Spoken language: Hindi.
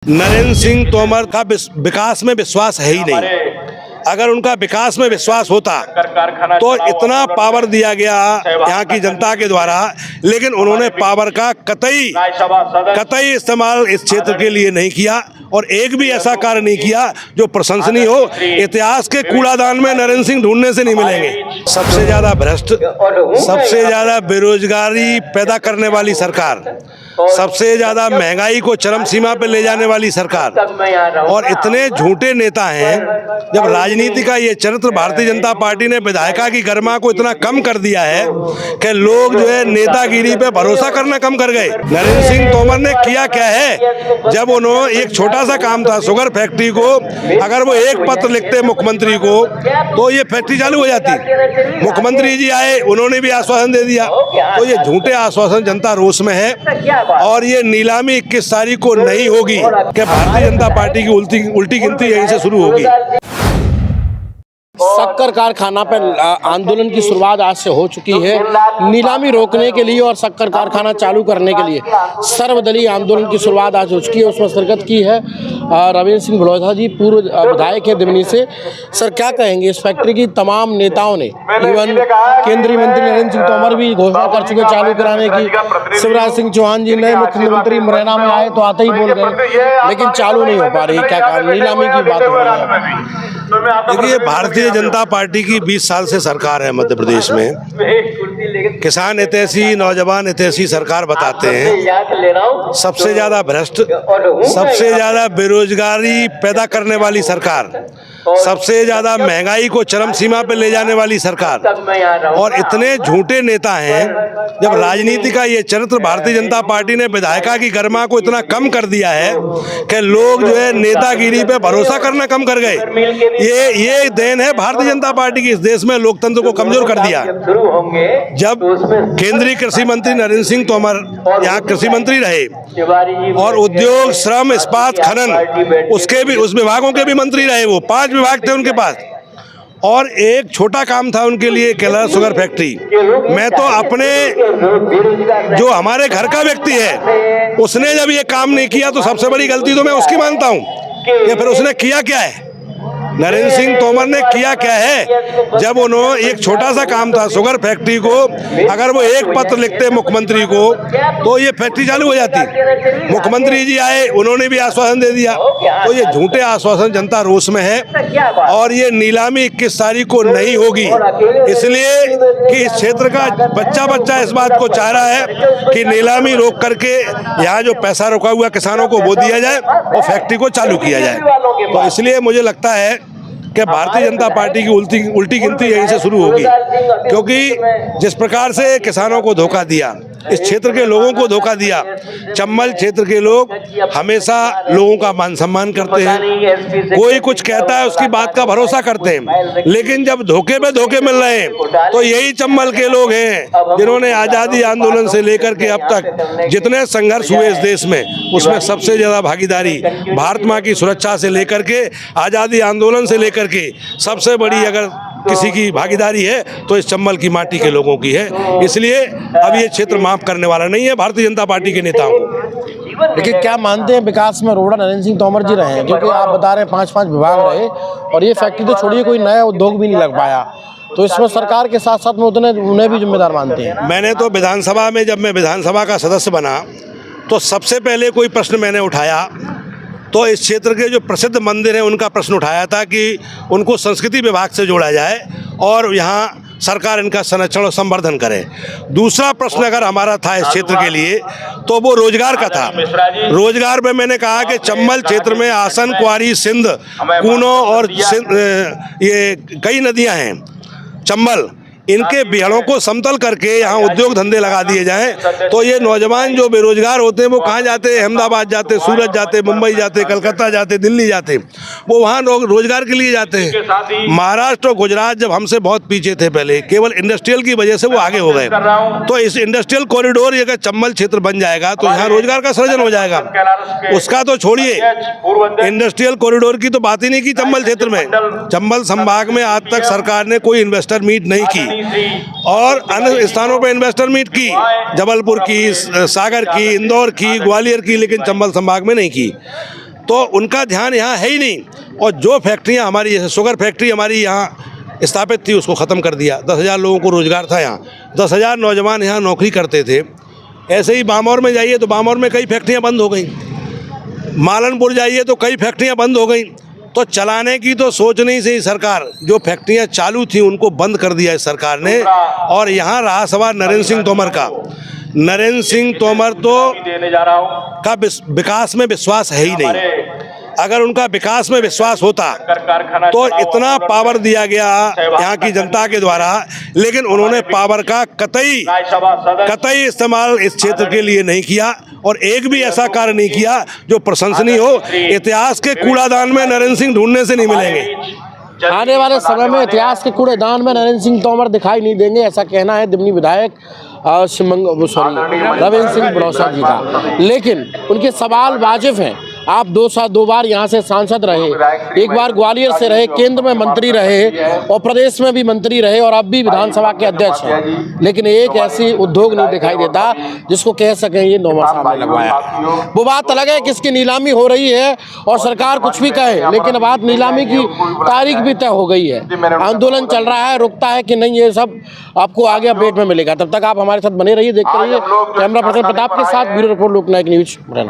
नरेंद्र सिंह तोमर का विकास में विश्वास है ही नहीं। अगर उनका विकास में विश्वास होता तो इतना पावर दिया गया यहाँ की जनता के द्वारा, लेकिन उन्होंने पावर का कतई इस्तेमाल इस क्षेत्र के लिए नहीं किया और एक भी ऐसा कार्य नहीं किया जो प्रशंसनीय हो। इतिहास के कूड़ादान में नरेंद्र सिंह ढूंढने से नहीं मिलेंगे। सबसे ज्यादा भ्रष्ट, सबसे ज्यादा बेरोजगारी पैदा करने वाली सरकार, सबसे ज्यादा महंगाई को चरम सीमा पर ले जाने वाली सरकार, और इतने झूठे नेता हैं। जब राजनीति का ये चरित्र भारतीय जनता पार्टी ने विधायिका की गरिमा को इतना कम कर दिया है कि लोग जो है नेतागिरी पे भरोसा करना कम कर गए। नरेंद्र सिंह तोमर ने किया क्या है? जब उन्होंने एक छोटा सा काम था शुगर फैक्ट्री को, अगर वो एक पत्र लिखते मुख्यमंत्री को तो ये फैक्ट्री चालू हो जाती। मुख्यमंत्री जी आए, उन्होंने भी आश्वासन दे दिया। तो ये झूठे आश्वासन जनता रोष में है और ये नीलामी 21 तारीख को नहीं होगी कि भारतीय जनता पार्टी की उल्टी गिनती यहीं से शुरू होगी। शक्कर कारखाना पर आंदोलन की शुरुआत आज से हो चुकी है। नीलामी रोकने के लिए और शक्कर कारखाना चालू करने के लिए सर्वदलीय आंदोलन की शुरुआत आज हो चुकी है। उसमें शिरकत की है रविंद्र सिंह बड़ौदा जी, पूर्व विधायक है दिमनी से। सर, क्या कहेंगे? इस फैक्ट्री की तमाम नेताओं ने, इवन केंद्रीय मंत्री नरेंद्र सिंह तोमर भी घोषणा कर चुके चालू कराने की। शिवराज सिंह चौहान जी नए मुख्यमंत्री मुरैना में आए तो आते ही बोल गए, लेकिन चालू नहीं हो पा रही। क्या कारण? नीलामी की बात हो रही है। देखिए, भारतीय जनता पार्टी की 20 साल से सरकार है मध्य प्रदेश में। किसान हितैषी, नौजवान हितैषी सरकार बताते हैं। सबसे ज्यादा भ्रष्ट, सबसे ज्यादा बेरोजगारी पैदा करने वाली सरकार, सबसे ज्यादा महंगाई को चरम सीमा पर ले जाने वाली सरकार, और इतने झूठे नेता हैं। जब राजनीति का ये चरित्र भारतीय जनता पार्टी ने विधायिका की गरिमा को इतना कम कर दिया है कि लोग जो है नेतागिरी पे भरोसा करना कम कर गए। ये देन है भारतीय जनता पार्टी की। इस देश में लोकतंत्र को कमजोर कर दिया। जब केंद्रीय कृषि मंत्री नरेंद्र सिंह तोमर यहाँ कृषि मंत्री रहे और उद्योग, श्रम, इस्पात, खनन, उसके भी उस विभागों के भी मंत्री रहे। वो 5 विभाग थे उनके पास, और एक छोटा काम था उनके लिए, केला शुगर फैक्ट्री। मैं तो अपने जो हमारे घर का व्यक्ति है, उसने जब ये काम नहीं किया तो सबसे बड़ी गलती तो मैं उसकी मानता हूँ कि फिर उसने किया क्या है। नरेंद्र सिंह तोमर ने किया क्या है? जब उन्होंने एक छोटा सा काम था शुगर फैक्ट्री को, अगर वो एक पत्र लिखते मुख्यमंत्री को तो ये फैक्ट्री चालू हो जाती। मुख्यमंत्री जी आए, उन्होंने भी आश्वासन दे दिया। तो ये झूठे आश्वासन जनता रोष में है और ये नीलामी 21 तारीख को नहीं होगी, इसलिए कि इस क्षेत्र का बच्चा इस बात को चाह रहा है कि नीलामी रोक करके यहाँ जो पैसा रुका हुआ किसानों को वो दिया जाए और फैक्ट्री को चालू किया जाए। तो इसलिए मुझे लगता है कि भारतीय जनता पार्टी की उल्टी गिनती यहीं से शुरू होगी, क्योंकि जिस प्रकार से किसानों को धोखा दिया, इस क्षेत्र के लोगों को धोखा दिया। चंबल क्षेत्र के लोग हमेशा लोगों का मान सम्मान करते हैं, कोई कुछ कहता है उसकी बात का भरोसा करते हैं, लेकिन जब धोखे पे धोखे मिल रहे हैं तो यही चंबल के लोग हैं जिन्होंने आज़ादी आंदोलन से लेकर के अब तक जितने संघर्ष हुए इस देश में, उसमें सबसे ज़्यादा भागीदारी भारत माँ की सुरक्षा से लेकर के आज़ादी आंदोलन से लेकर के सबसे बड़ी अगर किसी की भागीदारी है तो इस चंबल की माटी के लोगों की है। इसलिए अब ये क्षेत्र माफ करने वाला नहीं है भारतीय जनता पार्टी के नेताओं को। देखिए, क्या मानते हैं विकास में रोड़ा नरेंद्र सिंह तोमर जी रहे हैं? क्योंकि आप बता रहे हैं 5 विभाग रहे और ये फैक्ट्री तो छोड़िए, कोई नया उद्योग भी नहीं लग पाया। तो इसमें सरकार के साथ साथ में उन्हें भी जिम्मेदार मानते हैं। मैंने तो विधानसभा में, जब मैं विधानसभा का सदस्य बना तो सबसे पहले कोई प्रश्न मैंने उठाया तो इस क्षेत्र के जो प्रसिद्ध मंदिर हैं उनका प्रश्न उठाया था कि उनको संस्कृति विभाग से जोड़ा जाए और यहाँ सरकार इनका संरक्षण और संवर्धन करे। दूसरा प्रश्न अगर हमारा था इस क्षेत्र के लिए तो वो रोजगार का था। रोजगार में मैंने कहा कि चंबल क्षेत्र में आसन, क्वारी, सिंध, कूनो और ये कई नदियाँ हैं चंबल, इनके बिहड़ों को समतल करके यहाँ उद्योग धंधे लगा दिए जाएं तो ये नौजवान जो बेरोजगार होते हैं वो कहाँ जाते हैं? अहमदाबाद जाते, सूरत जाते, मुंबई जाते, कलकत्ता जाते, दिल्ली जाते, वो वहाँ रोजगार के लिए जाते हैं। महाराष्ट्र और गुजरात जब हमसे बहुत पीछे थे पहले, केवल इंडस्ट्रियल की वजह से वो आगे हो गए। तो इस इंडस्ट्रियल कॉरिडोर अगर चंबल क्षेत्र बन जाएगा तो यहाँ रोजगार का सृजन हो जाएगा। उसका तो छोड़िए, इंडस्ट्रियल कॉरिडोर की तो बात ही नहीं की चंबल क्षेत्र में। चंबल संभाग में आज तक सरकार ने कोई इन्वेस्टर मीट नहीं की और अन्य स्थानों पर इन्वेस्टर मीट की, जबलपुर की, सागर की, इंदौर की, ग्वालियर की, लेकिन चंबल संभाग में नहीं की। तो उनका ध्यान यहाँ है ही नहीं। और जो फैक्ट्रियाँ हमारी, जैसे शुगर फैक्ट्री हमारी यहाँ स्थापित थी, उसको ख़त्म कर दिया। 10,000 लोगों को रोज़गार था यहाँ, 10,000 नौजवान यहाँ नौकरी करते थे। ऐसे ही बामौर में जाइए तो बामौर में कई फैक्ट्रियाँ बंद हो गई, मालनपुर जाइए तो कई फैक्ट्रियाँ बंद हो गई। तो चलाने की तो सोच नहीं से ही सरकार, जो फैक्ट्रियाँ चालू थी उनको बंद कर दिया इस सरकार ने। और यहाँ रहा सवाल नरेंद्र सिंह तोमर का। नरेंद्र सिंह तोमर तो का विकास में विश्वास है ही नहीं। अगर उनका विकास में विश्वास होता तो इतना पावर दिया गया यहाँ की जनता के द्वारा, लेकिन उन्होंने पावर का कतई इस्तेमाल इस क्षेत्र के लिए नहीं किया और एक भी ऐसा कार्य नहीं किया जो प्रशंसनीय हो। इतिहास के कूड़ादान में नरेंद्र सिंह ढूंढने से नहीं मिलेंगे। आने वाले समय में इतिहास के कूड़ेदान में नरेंद्र सिंह तोमर दिखाई नहीं देंगे, ऐसा कहना है दिमनी विधायक रविंद्र सिंह बनौसा जी का। लेकिन उनके सवाल वाजिब हैं। आप दो बार यहाँ से सांसद रहे, एक बार ग्वालियर से रहे, केंद्र में मंत्री रहे और प्रदेश में भी मंत्री रहे और अब भी विधानसभा के अध्यक्ष हैं, लेकिन एक ऐसी उद्योग नहीं दिखाई देता जिसको कह सकें ये नौमर साहब ने लगवाया। वो बात अलग है कि इसकी नीलामी हो रही है और सरकार कुछ भी कहे, लेकिन बात नीलामी की तारीख भी तय हो गई है। आंदोलन चल रहा है, रुकता है कि नहीं, ये सब आपको आगे अपडेट में मिलेगा। तब तक आप हमारे साथ बने रहिए, देखते रहिए। कैमरा पर्सन प्रताप के साथ ब्यूरो रिपोर्ट लोकनायक न्यूज मुरैना।